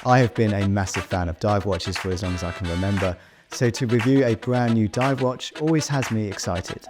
I have been a massive fan of Divewatches for as long as I can remember, so to review a brand new Divewatch always has me excited.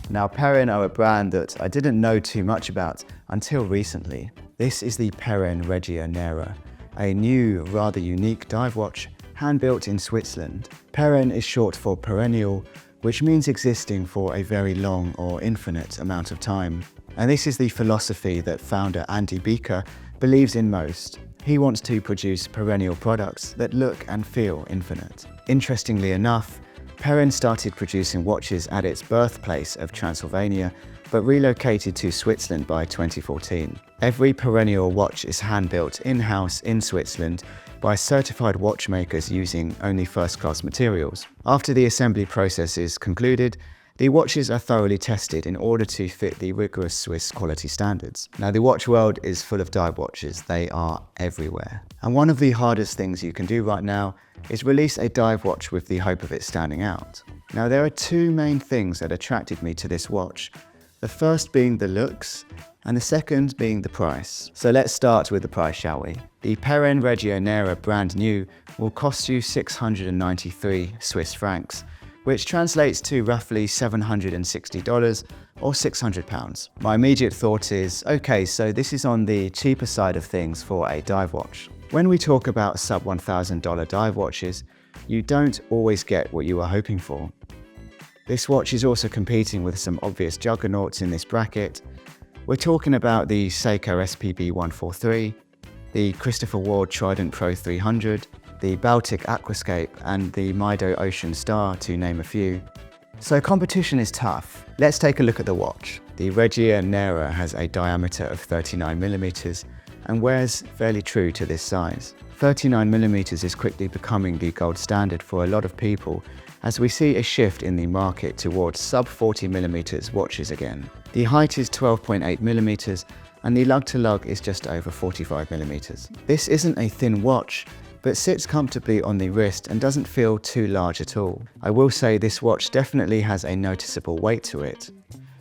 Now, Peren are a brand that I didn't know too much about until recently. This is the Peren Regia Nera, a new, rather unique dive watch, hand-built in Switzerland. Peren is short for perennial, which means existing for a very long or infinite amount of time. And this is the philosophy that founder Andy Beaker believes in most. He wants to produce perennial products that look and feel infinite. Interestingly enough, Peren started producing watches at its birthplace of Transylvania, but relocated to Switzerland by 2014. Every perennial watch is hand-built in-house in Switzerland by certified watchmakers using only first-class materials. After the assembly process is concluded, the watches are thoroughly tested in order to fit the rigorous Swiss quality standards. Now, the watch world is full of dive watches. They are everywhere. And one of the hardest things you can do right now is release a dive watch with the hope of it standing out. Now, there are two main things that attracted me to this watch. The first being the looks, and the second being the price. So let's start with the price, shall we? The Peren Regia Nera brand new will cost you 693 Swiss francs, which translates to roughly $760 or £600. My immediate thought is, okay, so this is on the cheaper side of things for a dive watch. When we talk about sub $1,000 dive watches, you don't always get what you are hoping for. This watch is also competing with some obvious juggernauts in this bracket. We're talking about the Seiko SPB 143, the Christopher Ward Trident Pro 300, the Baltic Aquascape and the Mido Ocean Star, to name a few. So competition is tough. Let's take a look at the watch. The Regia Nera has a diameter of 39mm and wears fairly true to this size. 39mm is quickly becoming the gold standard for a lot of people as we see a shift in the market towards sub 40mm watches again. The height is 12.8mm and the lug to lug is just over 45mm. This isn't a thin watch, but sits comfortably on the wrist and doesn't feel too large at all. I will say this watch definitely has a noticeable weight to it.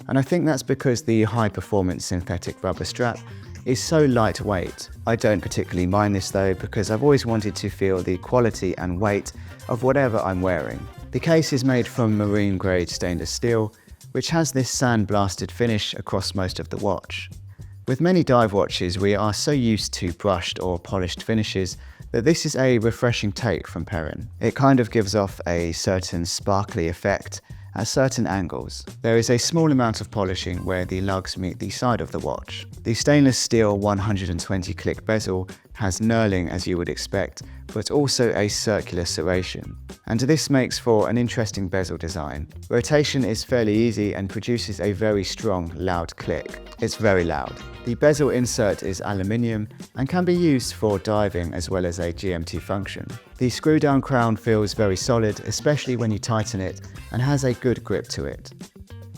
And I think that's because the high performance synthetic rubber strap is so lightweight. I don't particularly mind this though, because I've always wanted to feel the quality and weight of whatever I'm wearing. The case is made from marine grade stainless steel, which has this sandblasted finish across most of the watch. With many dive watches, we are so used to brushed or polished finishes that this is a refreshing take from Peren. It kind of gives off a certain sparkly effect at certain angles. There is a small amount of polishing where the lugs meet the side of the watch. The stainless steel 120 click bezel has knurling as you would expect, but also a circular serration. And this makes for an interesting bezel design. Rotation is fairly easy and produces a very strong, loud click. It's very loud. The bezel insert is aluminium and can be used for diving as well as a GMT function. The screw down crown feels very solid, especially when you tighten it, and has a good grip to it.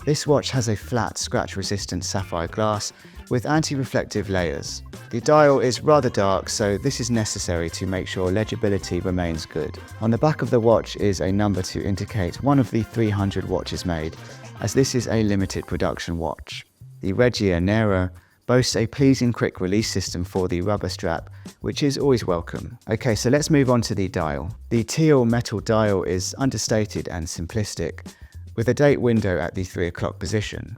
This watch has a flat, scratch-resistant sapphire glass with anti-reflective layers. The dial is rather dark, so this is necessary to make sure legibility remains good. On the back of the watch is a number to indicate one of the 300 watches made, as this is a limited production watch. The Regia Nera boasts a pleasing quick release system for the rubber strap, which is always welcome. Okay, so let's move on to the dial. The teal metal dial is understated and simplistic, with a date window at the 3 o'clock position.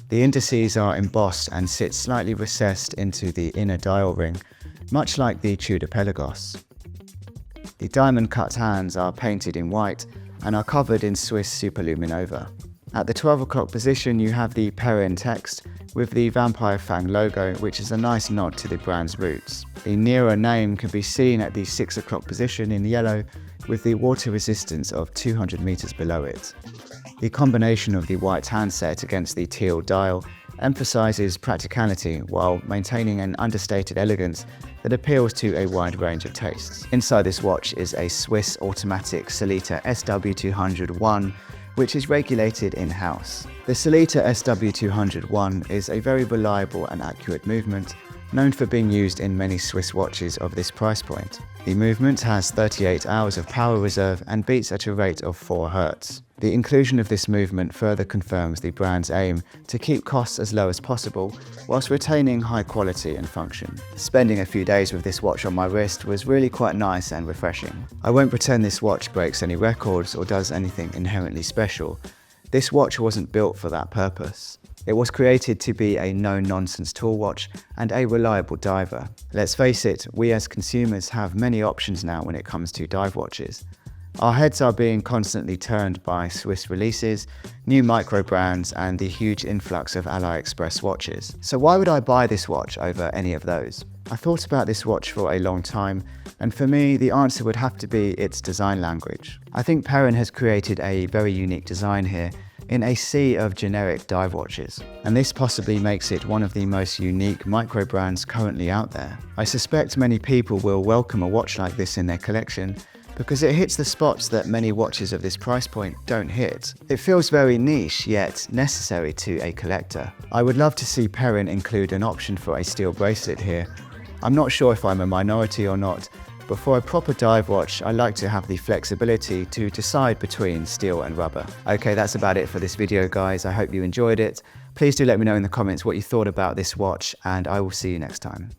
The indices are embossed and sit slightly recessed into the inner dial ring, much like the Tudor Pelagos. The diamond cut hands are painted in white and are covered in Swiss Superluminova. At the 12 o'clock position you have the Peren text with the Vampire Fang logo, which is a nice nod to the brand's roots. The Nera name can be seen at the 6 o'clock position in yellow with the water resistance of 200 meters below it. The combination of the white handset against the teal dial emphasizes practicality while maintaining an understated elegance that appeals to a wide range of tastes. Inside this watch is a Swiss automatic Sellita SW201, which is regulated in-house. The Sellita SW201 is a very reliable and accurate movement, known for being used in many Swiss watches of this price point. The movement has 38 hours of power reserve and beats at a rate of 4 Hz. The inclusion of this movement further confirms the brand's aim to keep costs as low as possible whilst retaining high quality and function. Spending a few days with this watch on my wrist was really quite nice and refreshing. I won't pretend this watch breaks any records or does anything inherently special. This watch wasn't built for that purpose. It was created to be a no-nonsense tool watch and a reliable diver. Let's face it, we as consumers have many options now when it comes to dive watches. Our heads are being constantly turned by Swiss releases, new micro brands, and the huge influx of AliExpress watches. So why would I buy this watch over any of those? I thought about this watch for a long time, and for me, the answer would have to be its design language. I think Peren has created a very unique design here in a sea of generic dive watches, and this possibly makes it one of the most unique micro brands currently out there. I suspect many people will welcome a watch like this in their collection because it hits the spots that many watches of this price point don't hit. It feels very niche, yet necessary to a collector. I would love to see Peren include an option for a steel bracelet here. I'm not sure if I'm a minority or not, but for a proper dive watch, I like to have the flexibility to decide between steel and rubber. Okay, that's about it for this video, guys. I hope you enjoyed it. Please do let me know in the comments what you thought about this watch, and I will see you next time.